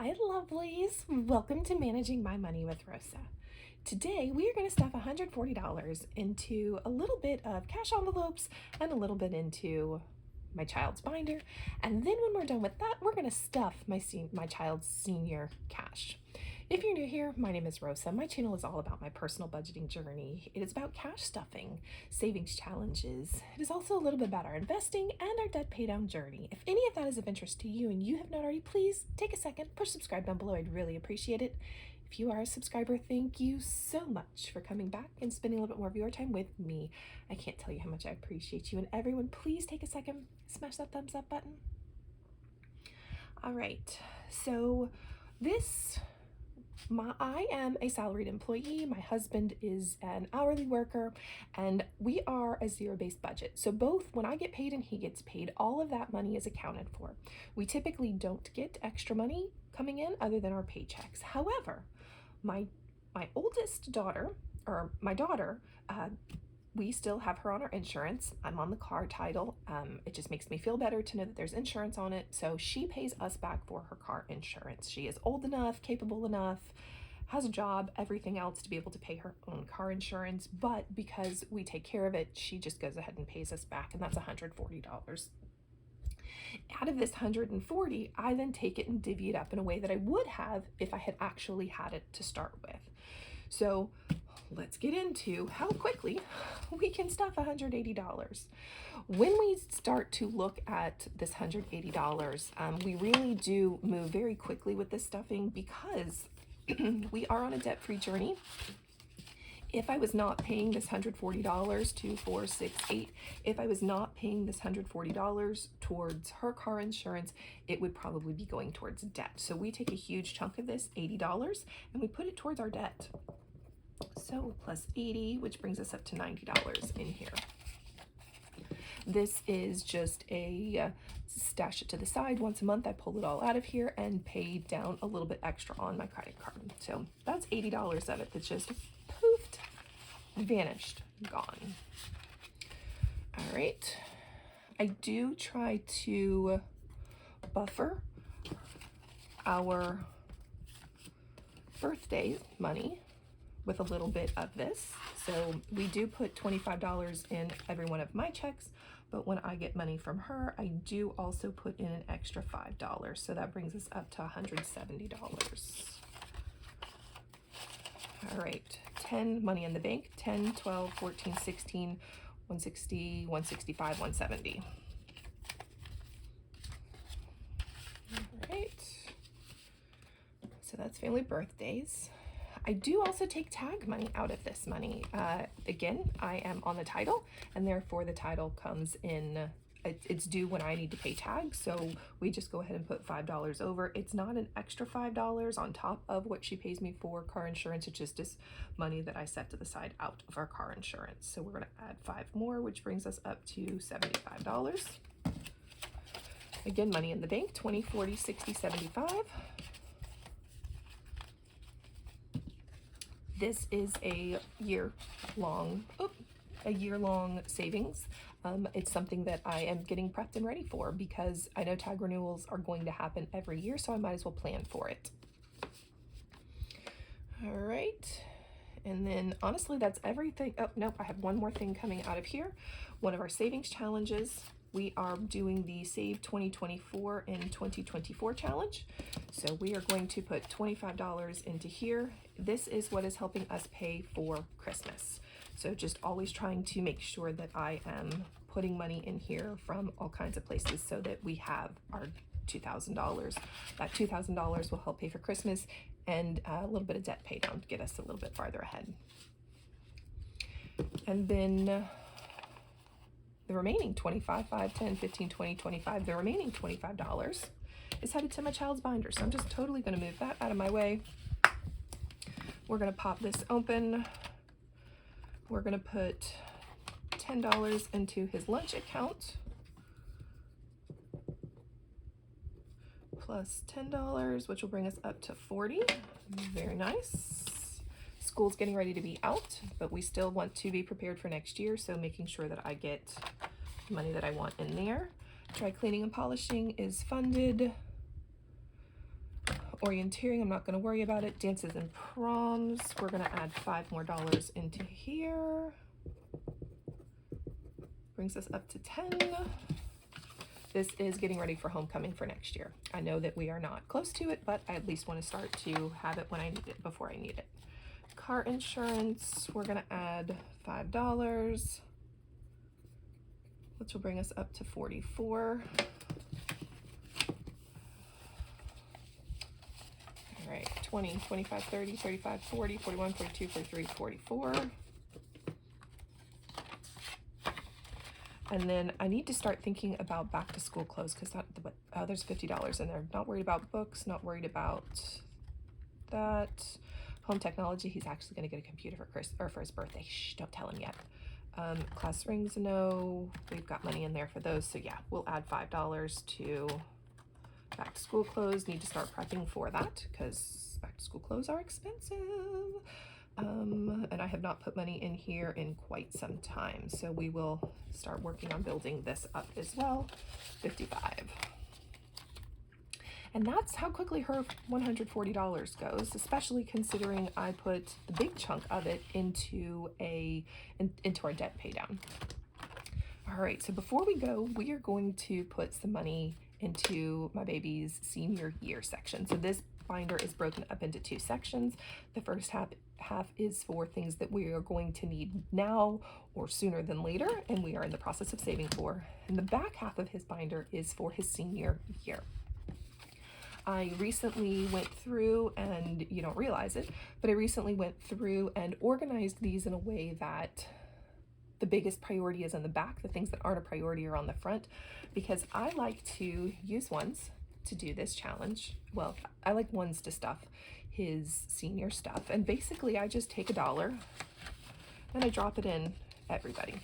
Hi, lovelies. Welcome to Managing My Money with Rosa. Today, we are going to stuff $140 into a little bit of cash envelopes and a little bit into my child's binder. And then when we're done with that, we're going to stuff my child's senior cash. If you're new here, my name is Rosa. My channel is all about my personal budgeting journey. It is about cash stuffing, savings challenges. It is also a little bit about our investing and our debt pay down journey. If any of that is of interest to you and you have not already, please take a second, push subscribe down below. I'd really appreciate it. If you are a subscriber, thank you so much for coming back and spending a little bit more of your time with me. I can't tell you how much I appreciate you. And everyone, please take a second, smash that thumbs up button. All right, so I am a salaried employee. My husband is an hourly worker, and we are a zero-based budget. So both when I get paid and he gets paid, all of that money is accounted for. We typically don't get extra money coming in other than our paychecks. However, my oldest daughter, or my daughter, we still have her on our insurance. I'm on the car title. It just makes me feel better to know that there's insurance on it. So she pays us back for her car insurance. She is old enough, capable enough, has a job, everything else to be able to pay her own car insurance. But because we take care of it, she just goes ahead and pays us back, and that's $140. Out of this $140, I then take it and divvy it up in a way that I would have if I had actually had it to start with. So let's get into how quickly we can stuff $180. When we start to look at this $180, we really do move very quickly with this stuffing because we are on a debt-free journey. If I was not paying this $140, 2, 4, 6, 8, if I was not paying this $140 towards her car insurance, it would probably be going towards debt. So we take a huge chunk of this, $80, and we put it towards our debt. So plus 80, which brings us up to $90 in here. This is just a stash it to the side. Once a month, I pull it all out of here and pay down a little bit extra on my credit card. So that's $80 of it that's just poofed, vanished, gone. All right. I do try to buffer our birthday money with a little bit of this. So we do put $25 in every one of my checks, but when I get money from her, I do also put in an extra $5. So that brings us up to $170. All right, 10 money in the bank, 10, 12, 14, 16, 160, 165, 170. All right, so that's family birthdays. I do also take tag money out of this money. Again, I am on the title, and therefore the title comes in, it's due when I need to pay tags, so we just go ahead and put $5 over. It's not an extra $5 on top of what she pays me for car insurance. It's just this money that I set to the side out of our car insurance. So we're gonna add 5 more, which brings us up to $75. Again, money in the bank, 20, 40, 60, 75. This is a year-long savings. It's something that I am getting prepped and ready for because I know tag renewals are going to happen every year, so I might as well plan for it. All right, and then honestly, that's everything. Oh, nope, I have one more thing coming out of here. One of our savings challenges. We are doing the Save 2024 and 2024 challenge. So we are going to put $25 into here. This is what is helping us pay for Christmas. So just always trying to make sure that I am putting money in here from all kinds of places so that we have our $2,000. That $2,000 will help pay for Christmas and a little bit of debt pay down to get us a little bit farther ahead. And then the remaining 25, 5, 10, 15, 20, 25, the remaining $25 is headed to my child's binder. So I'm just totally going to move that out of my way. We're going to pop this open. We're going to put $10 into his lunch account. Plus $10, which will bring us up to $40. Very nice. School's getting ready to be out, but we still want to be prepared for next year, so making sure that I get money that I want in there. Dry cleaning and polishing is funded. Orienteering, I'm not going to worry about it. Dances and proms, we're going to add $5 more into here. Brings us up to 10. This is getting ready for homecoming for next year. I know that we are not close to it, but I at least want to start to have it when I need it, before I need it. Car insurance, we're going to add $5, which will bring us up to 44. All right, 20, 25, 30, 35, 40, 41, 42, 43, 44. And then I need to start thinking about back to school clothes, because there's $50 in there. Not worried about books, not worried about that. Home technology, he's actually going to get a computer for his birthday. Shh, don't tell him yet. Class rings, no. We've got money in there for those. So yeah, we'll add $5 to back to school clothes. Need to start prepping for that, because back to school clothes are expensive. And I have not put money in here in quite some time, so we will start working on building this up as well. 55. And that's how quickly her $140 goes, especially considering I put the big chunk of it into our debt pay down. All right, so before we go, we are going to put some money into my baby's senior year section. So this binder is broken up into 2 sections. The first half is for things that we are going to need now or sooner than later, and we are in the process of saving for. And the back half of his binder is for his senior year. I recently went through, and you don't realize it, but I recently went through and organized these in a way that the biggest priority is in the back. The things that aren't a priority are on the front, because I like to use ones to do this challenge. Well, I like ones to stuff his senior stuff, and basically I just take $1 and I drop it in everybody.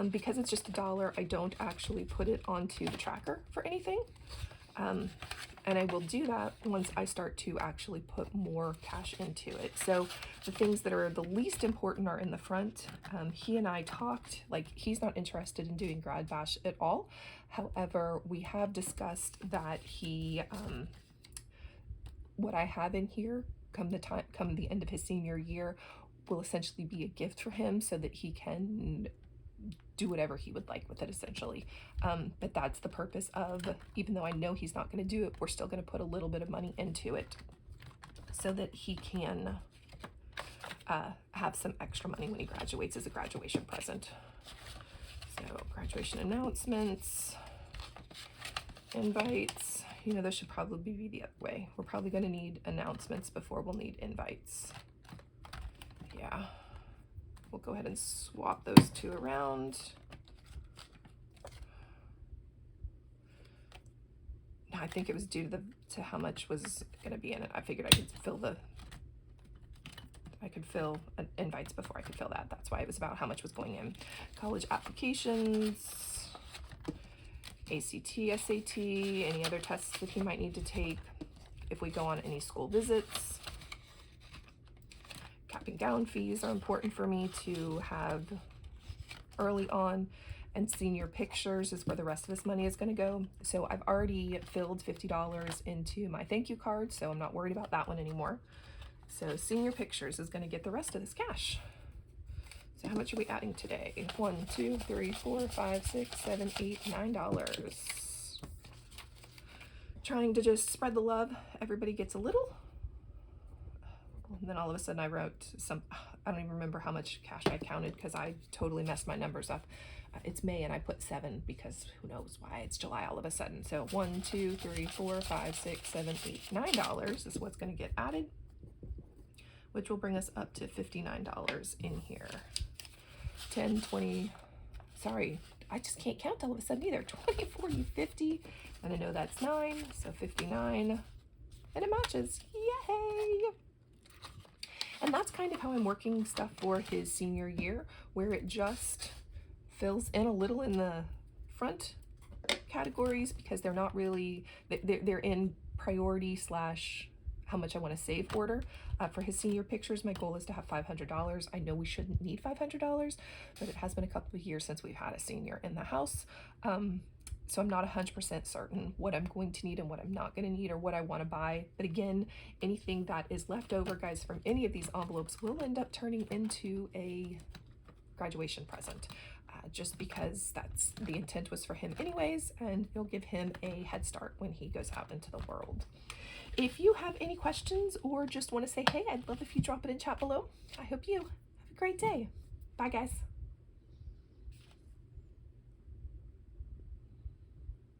Because it's just $1, I don't actually put it onto the tracker for anything. And I will do that once I start to actually put more cash into it. So the things that are the least important are in the front. He and I talked, like, he's not interested in doing Grad Bash at all. However, we have discussed that he, what I have in here come the end of his senior year will essentially be a gift for him, so that he can do whatever he would like with it, essentially. But that's the purpose of, even though I know he's not going to do it, we're still going to put a little bit of money into it so that he can have some extra money when he graduates as a graduation present. So graduation announcements, invites, you know, this should probably be the other way. We're probably going to need announcements before we'll need invites. Yeah. We'll go ahead and swap those 2 around. I think it was due to how much was going to be in it. I figured I could fill invites before I could fill that. That's why it was about how much was going in. College applications, ACT, SAT, any other tests that he might need to take, if we go on any school visits. Cap and gown fees are important for me to have early on, and senior pictures is where the rest of this money is going to go. So I've already filled $50 into my thank you card, so I'm not worried about that one anymore. So senior pictures is going to get the rest of this cash. So how much are we adding today? 1, 2, 3, 4, 5, 6, 7, 8, $9. Trying to just spread the love. Everybody gets a little. And then all of a sudden I wrote I don't even remember how much cash I counted, because I totally messed my numbers up. It's May and I put 7 because who knows why it's July all of a sudden. So 1, 2, 3, 4, 5, 6, 7, 8, $9 is what's going to get added, which will bring us up to $59 in here. 10, 20, sorry, I just can't count all of a sudden either. 20, 40, 50, and I know that's 9, so 59, and it matches. Yay! And that's kind of how I'm working stuff for his senior year, where it just fills in a little in the front categories, because they're not really, they're in priority slash how much I want to save order. For his senior pictures, my goal is to have $500. I know we shouldn't need $500, but it has been a couple of years since we've had a senior in the house. So I'm not 100% certain what I'm going to need and what I'm not going to need or what I want to buy. But again, anything that is left over, guys, from any of these envelopes will end up turning into a graduation present. Just because that's the intent was for him anyways, and it'll give him a head start when he goes out into the world. If you have any questions or just want to say hey, I'd love if you drop it in chat below. I hope you have a great day. Bye, guys.